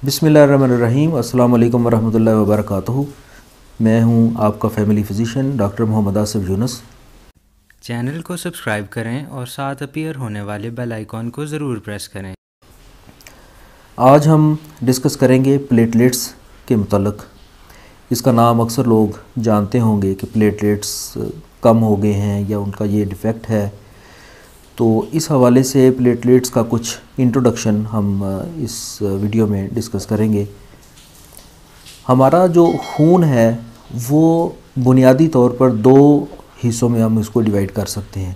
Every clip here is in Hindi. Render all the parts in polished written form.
बिस्मिल्लाहिर्रहमानिर्रहीम। अस्सलाम वालेकुम वरहमतुल्लाहि वबरकातुहू। मैं हूं आपका family physician doctor Mohammad Asif Yunus. Channel को सब्सक्राइब करें और साथ अपीयर होने वाले बेल आइकॉन को ज़रूर प्रेस करें। आज हम डिस्कस करेंगे प्लेटलेट्स के मुतल्लिक़। इसका नाम अक्सर लोग जानते होंगे कि प्लेटलेट्स कम हो गए हैं या उनका ये डिफ़ेक्ट है। तो इस हवाले से प्लेटलेट्स का कुछ इंट्रोडक्शन हम इस वीडियो में डिस्कस करेंगे। हमारा जो खून है वो बुनियादी तौर पर दो हिस्सों में हम इसको डिवाइड कर सकते हैं।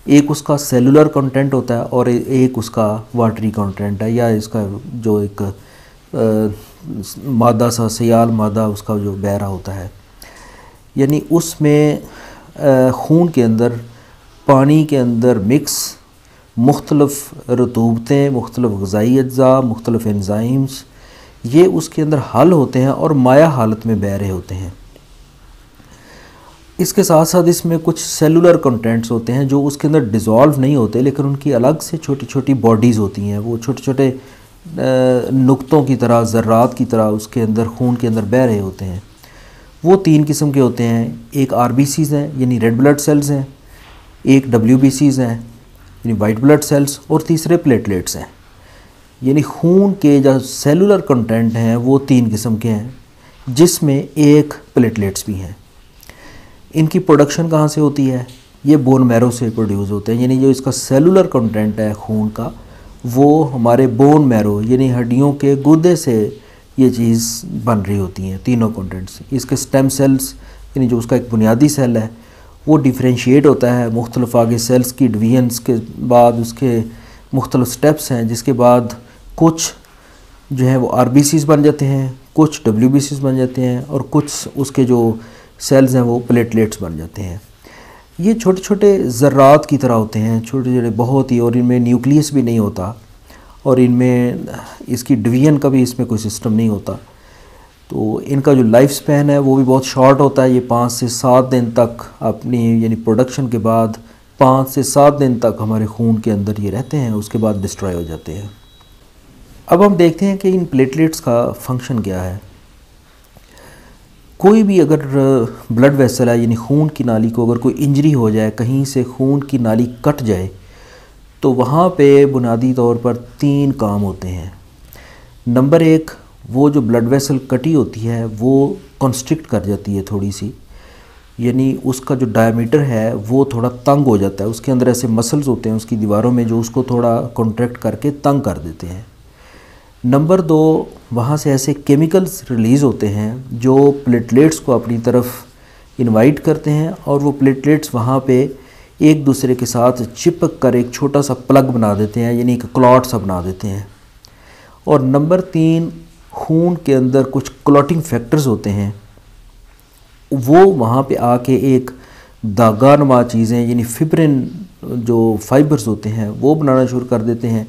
एक उसका सेलुलर कंटेंट होता है और एक उसका वाटरी कंटेंट है, या इसका जो एक मादा सा सियाल मादा उसका जो बहरा होता है, यानी उसमें खून के अंदर पानी के अंदर मिक्स मुख्तलिफ़ रतूबतें, मुख्तलिफ़ ग़िज़ाई अज्जा, मुख्तलिफ़ एंज़ाइम्स ये उसके अंदर हल होते हैं और माया हालत में बह रहे होते हैं। इसके साथ साथ इसमें कुछ सेलुलर कंटेंट्स होते हैं जो उसके अंदर डिज़ोल्व नहीं होते, लेकिन उनकी अलग से छोटी छोटी बॉडीज़ होती हैं। वो छोटे छोटे नुक्तों की तरह, ज़र्रात की तरह उसके अंदर खून के अंदर बह रहे होते हैं। वो तीन किस्म के होते हैं। एक RBCs हैं यानी रेड ब्लड सेल्स हैं, एक WBCs हैं यानी वाइट ब्लड सेल्स, और तीसरे प्लेटलेट्स हैं। यानी खून के जो सेलुलर कंटेंट हैं वो तीन किस्म के हैं, जिसमें एक प्लेटलेट्स भी हैं। इनकी प्रोडक्शन कहाँ से होती है? ये बोन मैरो से प्रोड्यूस होते हैं। यानी जो इसका सेलुलर कंटेंट है खून का, वो हमारे बोन मैरो यानी हड्डियों के गुर्दे से ये चीज़ बन रही होती हैं, तीनों कंटेंट्स। इसके स्टेम सेल्स यानी जो उसका एक बुनियादी सेल है वो डिफ्रेंशिएट होता है मुख्तलिफ आगे सेल्स की डिवीजन्स के बाद। उसके मुख्तलिफ स्टेप्स हैं, जिसके बाद कुछ जो है वो RBCs बन जाते हैं, कुछ WBCs बन जाते हैं, और कुछ उसके जो सेल्स हैं वो प्लेटलेट्स बन जाते हैं। ये छोटे छोटे ज़र्रात की तरह होते हैं, छोटे छोटे बहुत ही, और इनमें न्यूक्लियस भी नहीं होता और इनमें इसकी डिवीजन का भी इसमें कोई सिस्टम नहीं होता। तो इनका जो लाइफ स्पैन है वो भी बहुत शॉर्ट होता है। ये 5 से 7 दिन तक अपनी यानी प्रोडक्शन के बाद 5 से 7 दिन तक हमारे खून के अंदर ये रहते हैं, उसके बाद डिस्ट्रॉय हो जाते हैं। अब हम देखते हैं कि इन प्लेटलेट्स का फंक्शन क्या है। कोई भी अगर ब्लड वेसल है यानी खून की नाली को अगर कोई इंजरी हो जाए, कहीं से खून की नाली कट जाए, तो वहाँ पे बुनियादी तौर पर 3 काम होते हैं। नंबर 1, वो जो ब्लड वेसल कटी होती है वो कंस्ट्रिक्ट कर जाती है थोड़ी सी, यानी उसका जो डायमीटर है वो थोड़ा तंग हो जाता है। उसके अंदर ऐसे मसल्स होते हैं उसकी दीवारों में जो उसको थोड़ा कॉन्ट्रैक्ट करके तंग कर देते हैं। नंबर 2, वहाँ से ऐसे केमिकल्स रिलीज़ होते हैं जो प्लेटलेट्स को अपनी तरफ इनवाइट करते हैं, और वो प्लेटलेट्स वहाँ पे एक दूसरे के साथ चिपक कर एक छोटा सा प्लग बना देते हैं, यानी एक क्लॉट सा बना देते हैं। और नंबर 3, खून के अंदर कुछ क्लॉटिंग फैक्टर्स होते हैं, वो वहाँ पे आके एक दागानुमा चीज़ें यानी फिब्रिन जो फाइबर्स होते हैं वो बनाना शुरू कर देते हैं,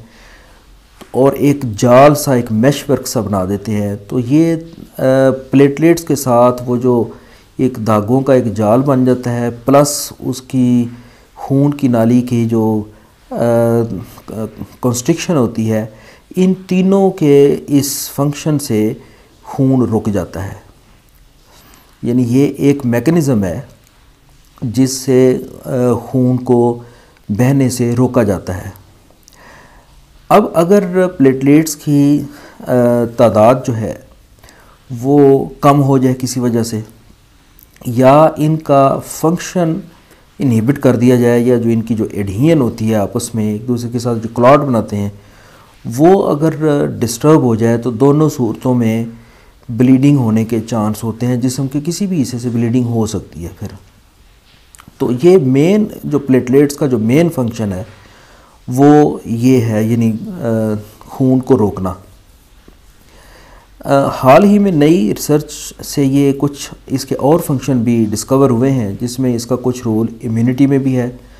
और एक जाल सा, एक मैश वर्क सा बना देते हैं। तो ये प्लेटलेट्स के साथ वो जो एक धागों का एक जाल बन जाता है, प्लस उसकी खून की नाली की जो कंस्ट्रिक्शन होती है, इन तीनों के इस फंक्शन से खून रुक जाता है। यानी ये एक मैकेनिज़्म है जिससे खून को बहने से रोका जाता है। अब अगर प्लेटलेट्स की तादाद जो है वो कम हो जाए किसी वजह से, या इनका फंक्शन इनहिबिट कर दिया जाए, या जो इनकी जो एडहियन होती है आपस में एक दूसरे के साथ जो क्लॉट बनाते हैं वो अगर डिस्टर्ब हो जाए, तो दोनों सूरतों में ब्लीडिंग होने के चांस होते हैं। जिस्म के किसी भी हिस्से से ब्लीडिंग हो सकती है फिर। तो ये मेन जो प्लेटलेट्स का जो मेन फंक्शन है वो ये है, यानी खून को रोकना। हाल ही में नई रिसर्च से ये कुछ इसके और फंक्शन भी डिस्कवर हुए हैं, जिसमें इसका कुछ रोल इम्यूनिटी में भी है,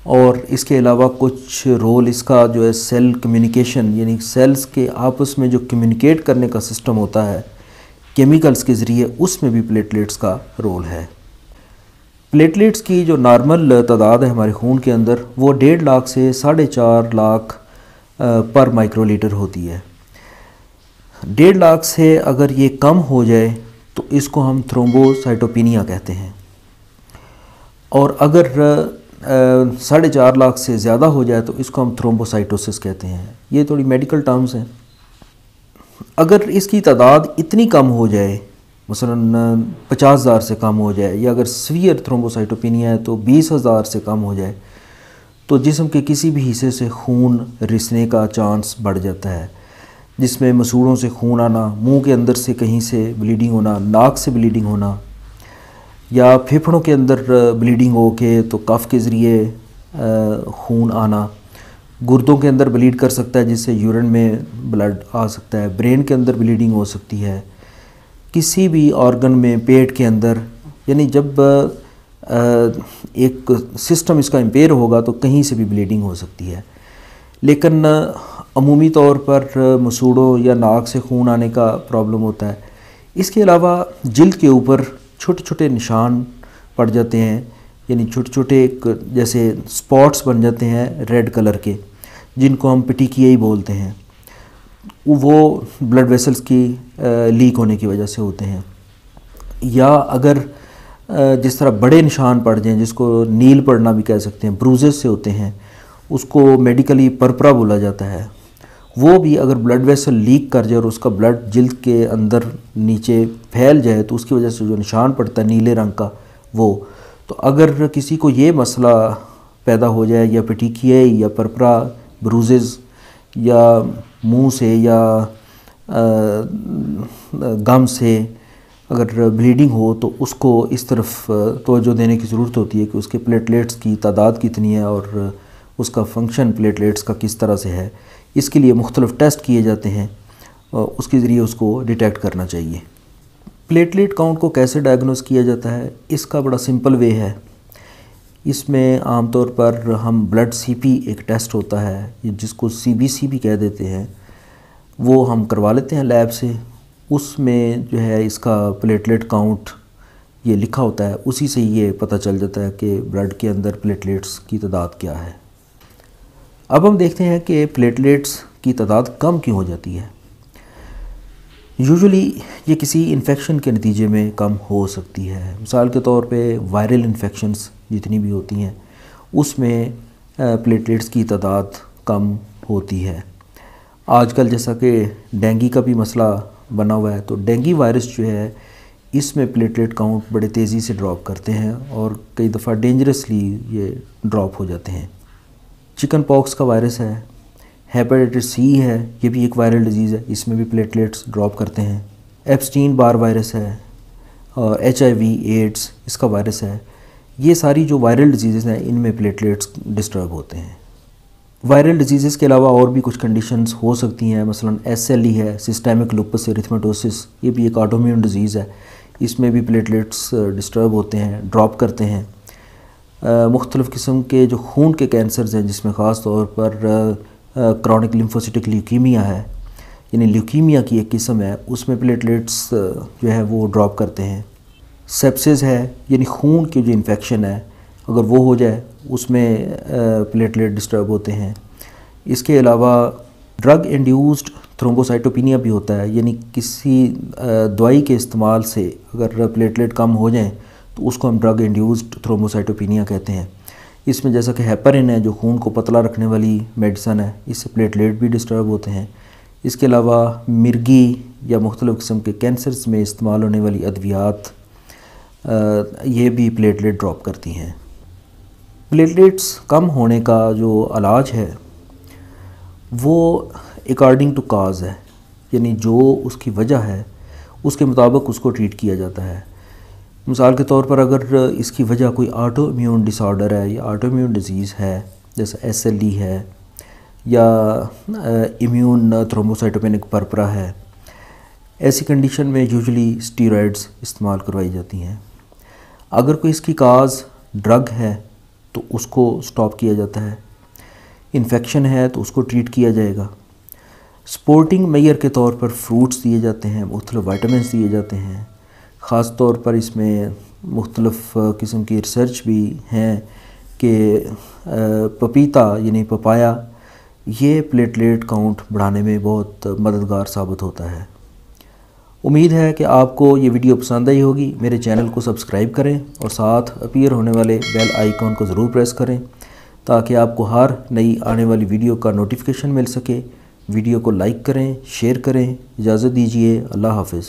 और इसके अलावा कुछ रोल इसका जो है सेल कम्युनिकेशन यानी सेल्स के आपस में जो कम्युनिकेट करने का सिस्टम होता है केमिकल्स के ज़रिए, उसमें भी प्लेटलेट्स का रोल है। प्लेटलेट्स की जो नॉर्मल तादाद है हमारे खून के अंदर वो 1.5 लाख से 4.5 लाख पर माइक्रोलीटर होती है। 1.5 लाख से अगर ये कम हो जाए तो इसको हम थ्रोम्बोसाइटोपिनिया कहते हैं, और अगर 4.5 लाख से ज़्यादा हो जाए तो इसको हम थ्रोम्बोसाइटोसिस कहते हैं। ये थोड़ी मेडिकल टर्म्स हैं। अगर इसकी तादाद इतनी कम हो जाए, मसलन 50,000 से कम हो जाए, या अगर सीवियर थ्रोम्बोसाइटोपिनिया है तो 20,000 से कम हो जाए, तो जिस्म के किसी भी हिस्से से खून रिसने का चांस बढ़ जाता है, जिसमें मसूड़ों से खून आना, मुंह के अंदर से कहीं से ब्लीडिंग होना, नाक से ब्लीडिंग होना, या फेफड़ों के अंदर ब्लीडिंग हो के तो कफ के ज़रिए खून आना, गुर्दों के अंदर ब्लीड कर सकता है जिससे यूरिन में ब्लड आ सकता है, ब्रेन के अंदर ब्लीडिंग हो सकती है, किसी भी ऑर्गन में, पेट के अंदर, यानी जब एक सिस्टम इसका इम्पेयर होगा तो कहीं से भी ब्लीडिंग हो सकती है। लेकिन अमूमी तौर पर मसूड़ों या नाक से खून आने का प्रॉब्लम होता है। इसके अलावा जिल्द के ऊपर छोटे छोटे निशान पड़ जाते हैं, यानी छोटे छोटे जैसे स्पॉट्स बन जाते हैं रेड कलर के, जिनको हम पेटिकियाई बोलते हैं। वो ब्लड वेसल्स की लीक होने की वजह से होते हैं। या अगर जिस तरह बड़े निशान पड़ जाएं, जिसको नील पड़ना भी कह सकते हैं, ब्रूजेस से होते हैं, उसको मेडिकली परपरा बोला जाता है। वो भी अगर ब्लड वेसल लीक कर जाए और उसका ब्लड जिल्द के अंदर नीचे फैल जाए तो उसकी वजह से जो निशान पड़ता है नीले रंग का, वो तो अगर किसी को ये मसला पैदा हो जाए, या पेटिकियाई या परपरा ब्रूजेस, या मुंह से या गम से अगर ब्लीडिंग हो, तो उसको इस तरफ तवज्जो देने की ज़रूरत होती है कि उसके प्लेटलेट्स की तादाद कितनी है और उसका फंक्शन प्लेटलेट्स का किस तरह से है। इसके लिए मुख्तलिफ़ टेस्ट किए जाते हैं और उसके ज़रिए उसको डिटेक्ट करना चाहिए। प्लेटलेट काउंट को कैसे डायग्नोस किया जाता है, इसका बड़ा सिंपल वे है। इसमें आमतौर पर हम ब्लड सीपी एक टेस्ट होता है, जिसको सीबीसी भी कह देते हैं, वो हम करवा लेते हैं लैब से। उसमें जो है इसका प्लेटलेट काउंट ये लिखा होता है, उसी से ये पता चल जाता है कि ब्लड के अंदर प्लेटलेट्स की तादाद क्या है। अब हम देखते हैं कि प्लेटलेट्स की तादाद कम क्यों हो जाती है। यूजुअली ये किसी इन्फेक्शन के नतीजे में कम हो सकती है। मिसाल के तौर पे वायरल इन्फेक्शंस जितनी भी होती हैं उसमें प्लेटलेट्स की तादाद कम होती है। आजकल जैसा कि डेंगू का भी मसला बना हुआ है, तो डेंगू वायरस जो है इसमें प्लेटलेट काउंट बड़े तेज़ी से ड्रॉप करते हैं और कई दफ़ा डेंजरसली ये ड्रॉप हो जाते हैं। चिकन पॉक्स का वायरस है, हेपेटाइटिस सी है, ये भी एक वायरल डिजीज़ है, इसमें भी प्लेटलेट्स ड्रॉप करते हैं। एप्स्टीन बार वायरस है और HIV एड्स इसका वायरस है। ये सारी जो वायरल डिजीज़ हैं इनमें प्लेटलेट्स डिस्टर्ब होते हैं। वायरल डिजीज़ के अलावा और भी कुछ कंडीशंस हो सकती हैं, मसलन SLE है, सिस्टेमिक लुपस एरिथमेटोसिस, ये भी एक ऑटोइम्यून डिजीज़ है, इसमें भी प्लेटलेट्स डिस्टर्ब होते हैं, ड्रॉप करते हैं। मुख्तलिफ़ किस्म के जो खून के कैंसर्स हैं, जिसमें ख़ास तौर पर क्रॉनिक लिम्फोसिटिक ल्यूकीमिया है, यानी ल्यूकीमिया की एक किस्म है, उसमें प्लेटलेट्स जो है वो ड्रॉप करते हैं। सेप्सिस है, यानी खून की जो इन्फेक्शन है अगर वो हो जाए उसमें प्लेटलेट डिस्टर्ब होते हैं। इसके अलावा ड्रग इंड्यूस्ड थ्रोम्बोसाइटोपिनिया भी होता है, यानी किसी दवाई के इस्तेमाल से अगर प्लेटलेट कम हो जाएं तो उसको हम ड्रग इंड्यूस्ड थ्रोम्बोसाइटोपिनिया कहते हैं। इसमें जैसा कि हेपरिन है, जो खून को पतला रखने वाली मेडिसन है, इससे प्लेटलेट भी डिस्टर्ब होते हैं। इसके अलावा मिर्गी या मुख्तलिफ़ किस्म के कैंसर्स में इस्तेमाल होने वाली अद्वियात ये भी प्लेटलेट ड्रॉप करती हैं। प्लेटलेट्स कम होने का जो इलाज है वो अकॉर्डिंग टू काज है, यानी जो उसकी वजह है उसके मुताबिक उसको ट्रीट किया जाता है। मिसाल के तौर पर अगर इसकी वजह कोई ऑटो इम्यून डिसऑर्डर है या ऑटो इम्यून डिजीज़ है, जैसे SLE है या इम्यून थ्रोम्बोसाइटोपेनिक परपरा है, ऐसी कंडीशन में यूजुअली स्टीरॉइड्स इस्तेमाल करवाई जाती हैं। अगर कोई इसकी काज ड्रग है तो उसको स्टॉप किया जाता है, इन्फेक्शन है तो उसको ट्रीट किया जाएगा। स्पोर्टिंग मेयर के तौर पर फ्रूट्स दिए जाते हैं, मुख्तलिफ़ वाइटामिन दिए जाते हैं। ख़ास तौर पर इसमें मुख्तलिफ़ किस्म की रिसर्च भी हैं कि पपीता यानी पपाया ये प्लेटलेट काउंट बढ़ाने में बहुत मददगार साबित होता है। उम्मीद है कि आपको ये वीडियो पसंद आई होगी। मेरे चैनल को सब्सक्राइब करें और साथ अपीयर होने वाले बेल आइकॉन को ज़रूर प्रेस करें ताकि आपको हर नई आने वाली वीडियो का नोटिफिकेशन मिल सके। वीडियो को लाइक करें, शेयर करें। इजाज़त दीजिए। अल्लाह हाफ़िज़।